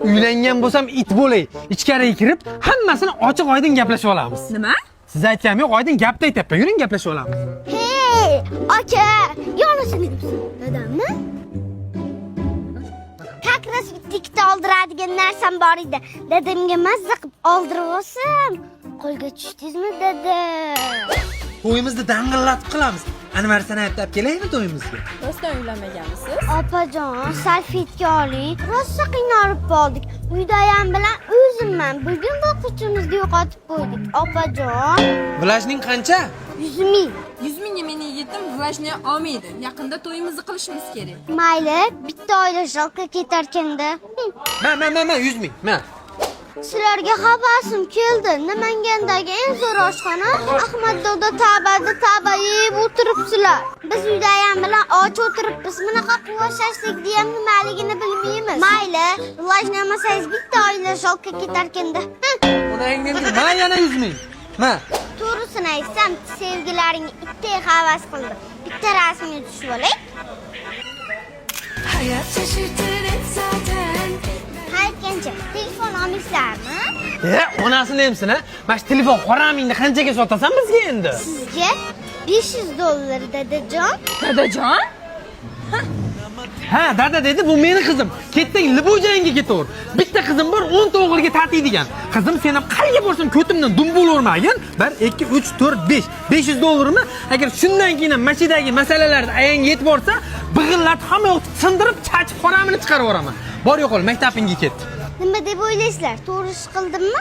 uylangan bo'lsam it bo'lay. Ichkariga kirib, hammasini ochiq-oydin gaplashib olamiz. Nima? Siz aytganim yo'q, oydin gapni aytyapman. Yuring gaplashib olamiz. Hey, aka, yonishini dadammi? Kakras bittikda oldiradigan narsam bor edi. Dadamga mazza qilib oldirib olsam, qo'lga tushdingizmi, dada? To'yimizni dang'illatib qilamiz. Anvar sanayapti, olib kelaymi to'yimizga? Rostdan uylanmaganmisiz? Opajon, salfetga oling. Rosa qiynalib qoldik. Uydayam bilan o'zimman. Bugun boquvchimizni yo'qotib qo'ydik. Opajon, Vlajning qancha? 100 ming. 100 mingga mening yigitim vlajniya olmaydi. Yaqinda to'yimizni qilishimiz kerak. Mayli, bitta oila shalqa ketarkanda. Ma, 100 ming. Ma. Sizlarga xabarim keldi. Namangandagi eng zo'r oshxona Ahmad Dodo taba yeb o'tiribsizlar. Biz uydayam bilan och o'tiribmiz. Bunaqa quvvashashlikni ham nimaligini bilmaymiz. Mayli, rivojlanmasangiz bitta oila shalqa ketarkanda. Onangning ma yana 100 ming. Ma. To'g'risini aytsam, sevgilaringga itdek havas qildim. Bitta rasmga tushib olay. Hayat şaşırtır hep zaten. Qaytgancha telefon olmaysizlarmi? Onasini emsin, ha? Mana shu telefon qoramingni qanchaga sotasan bizga endi? Sizga $500 dadajon. Dadajon? Ha, dada dedi, bu meni qizim. Ketding, libojangga ketaver. Bitta qizim bor, 10 ta o'g'ilga tatiydigan. Qizim sen ham qayerga borsam ko'timdan dum bo'lavermagin. 1 2 3 4 5. $500 mi? Agar shundan keyin mashinadagi masalalarni ayang yetib borsa, big'illatib hamma yoqni sindirib, chachib qoramini chiqarib yuboraman. Bor yo'qol, maktabingga ket. Nima deb o'ylaysizlar? To'g'ri ish qildimmi?